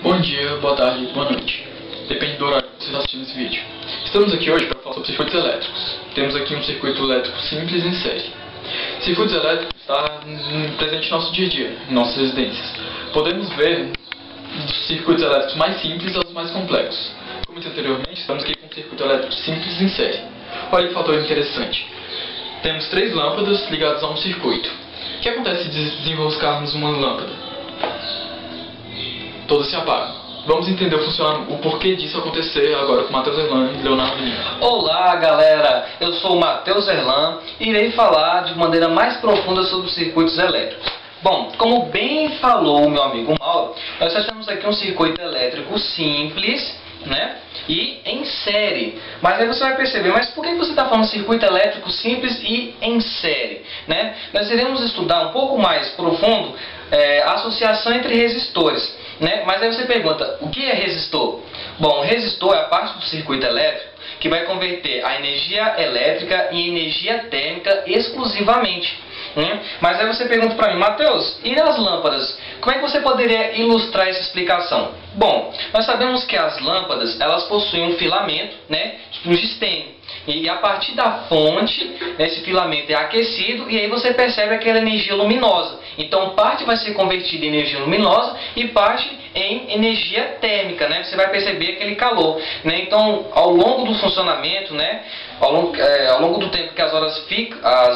Bom dia, boa tarde, boa noite. Depende do horário que você está assistindo esse vídeo. Estamos aqui hoje para falar sobre circuitos elétricos. Temos aqui um circuito elétrico simples em série. Circuitos elétricos está presente no nosso dia a dia, em nossas residências. Podemos ver os circuitos elétricos mais simples aos mais complexos. Como disse anteriormente, estamos aqui com um circuito elétrico simples em série. Olha que fator interessante. Temos 3 lâmpadas ligadas a um circuito. O que acontece se desenroscarmos uma lâmpada? Todas se apagam. Vamos entender o porquê disso acontecer agora com Matheus Erlan e Leonardo Lima. Olá galera, eu sou o Matheus Erlan e irei falar de maneira mais profunda sobre os circuitos elétricos. Bom, como bem falou o meu amigo Mauro, nós já temos aqui um circuito elétrico simples, né? E em série. Mas aí você vai perceber, mas por que você está falando circuito elétrico simples e em série? Né? Nós iremos estudar um pouco mais profundo a associação entre resistores. Né? Mas aí você pergunta, o que é resistor? Bom, o resistor é a parte do circuito elétrico que vai converter a energia elétrica em energia térmica exclusivamente. Mas aí você pergunta para mim, Matheus, e nas lâmpadas? Como é que você poderia ilustrar essa explicação? Bom, nós sabemos que as lâmpadas elas possuem um filamento, né, um gistênio. E a partir da fonte, esse filamento é aquecido e aí você percebe aquela energia luminosa. Então parte vai ser convertida em energia luminosa e parte em energia térmica, né? Você vai perceber aquele calor, né? Então ao longo do funcionamento, né, ao longo do tempo que as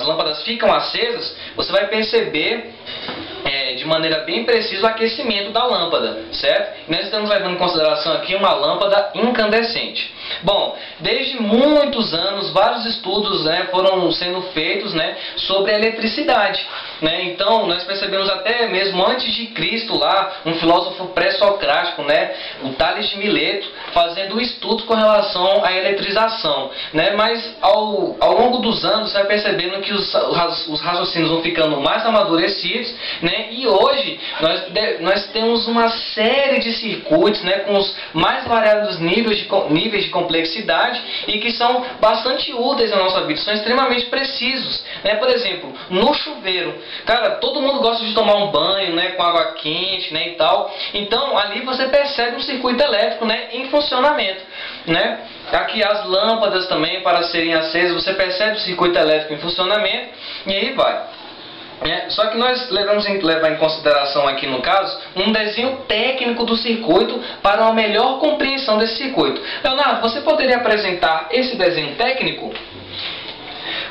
lâmpadas ficam acesas, você vai perceber de maneira bem precisa o aquecimento da lâmpada, certo? E nós estamos levando em consideração aqui uma lâmpada incandescente. Bom, desde muitos anos, vários estudos, né, foram sendo feitos, né, sobre a eletricidade. Né? Então, nós percebemos até mesmo antes de Cristo lá, um filósofo pré-socrático, né, o Tales de Mileto, fazendo estudos com relação à eletrização. Né? Mas ao longo dos anos, você vai percebendo que os raciocínios vão ficando mais amadurecidos, né? E hoje nós temos uma série de circuitos, né, com os mais variados níveis de complexidade e que são bastante úteis na nossa vida, são extremamente precisos. Né? Por exemplo, no chuveiro, cara, todo mundo gosta de tomar um banho, né, com água quente, né, e tal. Então ali você percebe um circuito elétrico, né, em funcionamento. Né? Aqui as lâmpadas também, para serem acesas, você percebe o circuito elétrico em funcionamento e aí vai. Só que nós devemos levar em consideração aqui no caso um desenho técnico do circuito para uma melhor compreensão desse circuito. Leonardo, você poderia apresentar esse desenho técnico?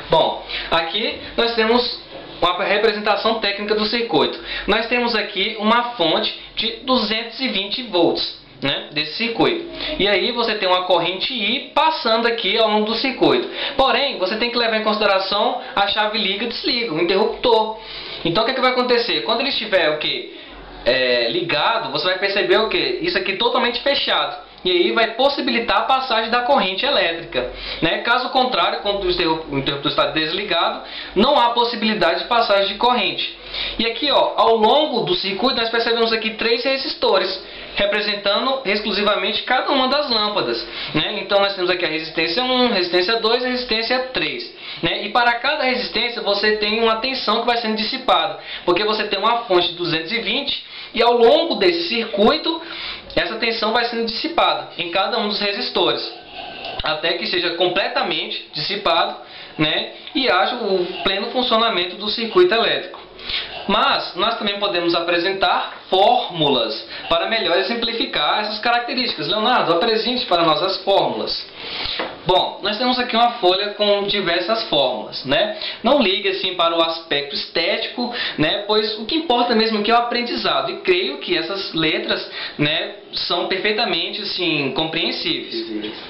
Bom, aqui nós temos uma representação técnica do circuito. Nós temos aqui uma fonte de 220 volts. Né, desse circuito. E aí você tem uma corrente I passando aqui ao longo do circuito. Porém, você tem que levar em consideração a chave liga e desliga, o interruptor. Então o que vai acontecer? Quando ele estiver o quê? Ligado, você vai perceber o quê? Isso aqui totalmente fechado. E aí vai possibilitar a passagem da corrente elétrica. Né? Caso contrário, quando o interruptor está desligado, não há possibilidade de passagem de corrente. E aqui, ó, ao longo do circuito, nós percebemos aqui 3 resistores, representando exclusivamente cada uma das lâmpadas. Né? Então nós temos aqui a resistência 1, resistência 2 e resistência 3. Né? E para cada resistência você tem uma tensão que vai sendo dissipada, porque você tem uma fonte de 220 e ao longo desse circuito essa tensão vai sendo dissipada em cada um dos resistores, até que seja completamente dissipado, né? E haja o pleno funcionamento do circuito elétrico. Mas nós também podemos apresentar fórmulas para melhor exemplificar essas características. Leonardo, apresente para nós as fórmulas. Bom, nós temos aqui uma folha com diversas fórmulas, né? Não ligue assim para o aspecto estético, né? Pois o que importa mesmo aqui é o aprendizado. E creio que essas letras, né, são perfeitamente assim, compreensíveis.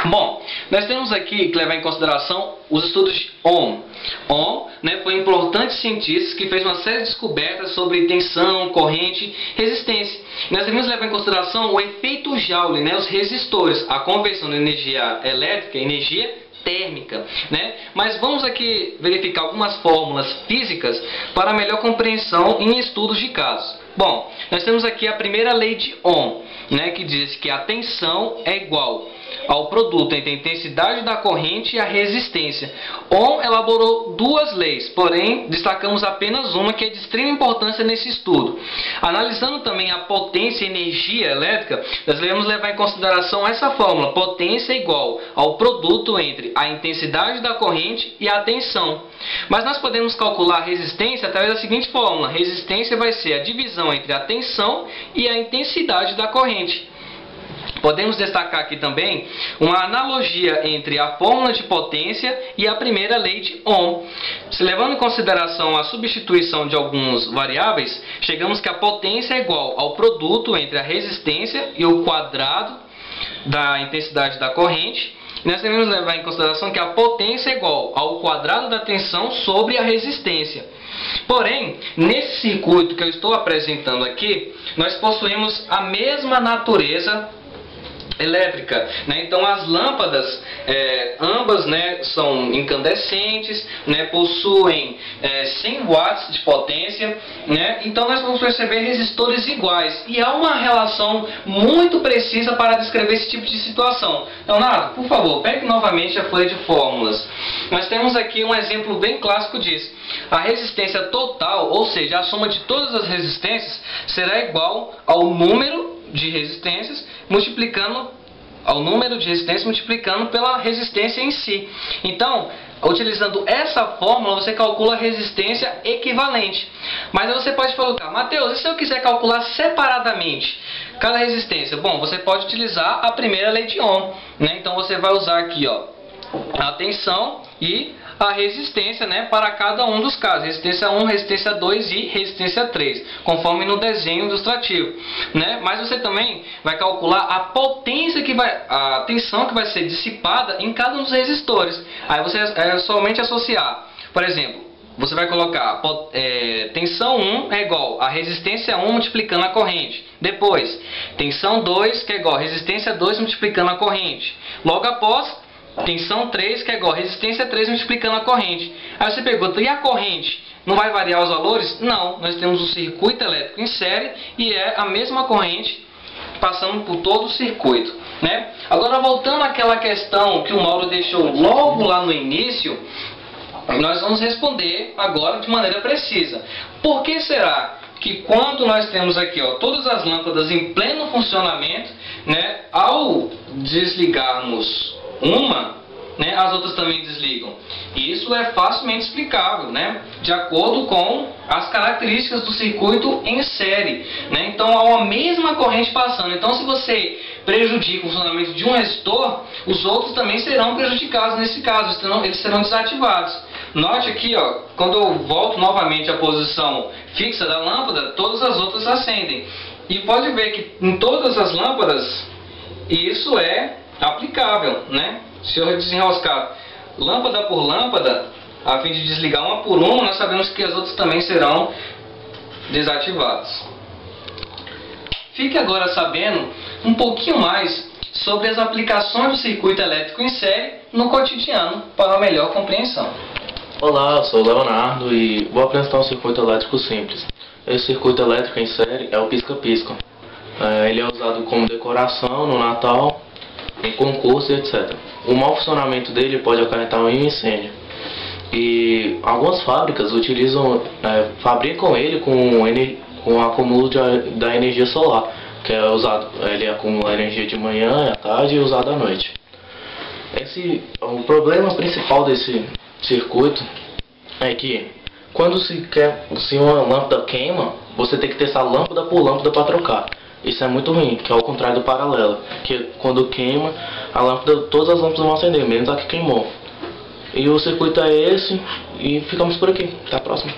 Bom, nós temos aqui que levar em consideração os estudos de Ohm. Ohm, né, foi um importante cientista que fez uma série de descobertas sobre tensão, corrente, resistência. Nós devemos levar em consideração o efeito Joule, né, os resistores, a conversão de energia elétrica em energia térmica. Né? Mas vamos aqui verificar algumas fórmulas físicas para melhor compreensão em estudos de casos. Bom, nós temos aqui a primeira lei de Ohm, né, que diz que a tensão é igual ao produto entre a intensidade da corrente e a resistência. Ohm elaborou duas leis, porém destacamos apenas uma que é de extrema importância nesse estudo. Analisando também a potência e energia elétrica, nós devemos levar em consideração essa fórmula: potência é igual ao produto entre a intensidade da corrente e a tensão. Mas nós podemos calcular a resistência através da seguinte fórmula: resistência vai ser a divisão entre a tensão e a intensidade da corrente. Podemos destacar aqui também uma analogia entre a fórmula de potência e a primeira lei de Ohm. Se levando em consideração a substituição de alguns variáveis, chegamos que a potência é igual ao produto entre a resistência e o quadrado da intensidade da corrente. E nós devemos levar em consideração que a potência é igual ao quadrado da tensão sobre a resistência. Porém, nesse circuito que eu estou apresentando aqui, nós possuímos a mesma natureza elétrica, né? Então as lâmpadas ambas, né, são incandescentes, né, possuem 100 watts de potência, né? Então nós vamos perceber resistores iguais e há uma relação muito precisa para descrever esse tipo de situação. Leonardo, por favor, pegue novamente a folha de fórmulas. Nós temos aqui um exemplo bem clássico disso. A resistência total, ou seja, a soma de todas as resistências, será igual ao número de resistências multiplicando pela resistência em si. Então, utilizando essa fórmula, você calcula a resistência equivalente. Mas você pode perguntar: Mateus, e se eu quiser calcular separadamente cada resistência? Bom, você pode utilizar a primeira lei de Ohm, né? Então você vai usar aqui, ó, a tensão e a resistência, né, para cada um dos casos: resistência 1, resistência 2 e resistência 3, conforme no desenho ilustrativo, né? Mas você também vai calcular a potência a tensão que vai ser dissipada em cada um dos resistores. Aí você somente associar, por exemplo, você vai colocar tensão 1 é igual a resistência 1 multiplicando a corrente. Depois, tensão 2 que é igual a resistência 2 multiplicando a corrente. Logo após, tensão 3 que é igual a resistência 3 multiplicando a corrente. Aí você pergunta: e a corrente? Não vai variar os valores? Não, nós temos um circuito elétrico em série e é a mesma corrente passando por todo o circuito, né? Agora, voltando àquela questão que o Mauro deixou logo lá no início, nós vamos responder agora de maneira precisa. Por que será que quando nós temos aqui, ó, todas as lâmpadas em pleno funcionamento, né, ao desligarmos uma, né, as outras também desligam? E isso é facilmente explicável, né, de acordo com as características do circuito em série, né? Então há a mesma corrente passando. Então, se você prejudica o funcionamento de um resistor, os outros também serão prejudicados nesse caso, eles serão desativados. Note aqui, ó, quando eu volto novamente à posição fixa da lâmpada, todas as outras acendem. E pode ver que em todas as lâmpadas isso é aplicável, né? Se eu desenroscar lâmpada por lâmpada, a fim de desligar uma por uma, nós sabemos que as outras também serão desativadas. Fique agora sabendo um pouquinho mais sobre as aplicações do circuito elétrico em série no cotidiano para uma melhor compreensão. Olá, eu sou o Leonardo e vou apresentar um circuito elétrico simples. Esse circuito elétrico em série é o pisca-pisca. Ele é usado como decoração no Natal, em concurso, etc. O mau funcionamento dele pode acarretar um incêndio. E algumas fábricas fabricam ele com acúmulo da energia solar, que é usado. Ele acumula energia de manhã, à tarde e usado à noite. O problema principal desse circuito é que quando se uma lâmpada queima, você tem que testar lâmpada por lâmpada para trocar. Isso é muito ruim, que é ao contrário do paralelo, que quando queima, todas as lâmpadas vão acender, menos a que queimou. E o circuito é esse, e ficamos por aqui. Até a próxima.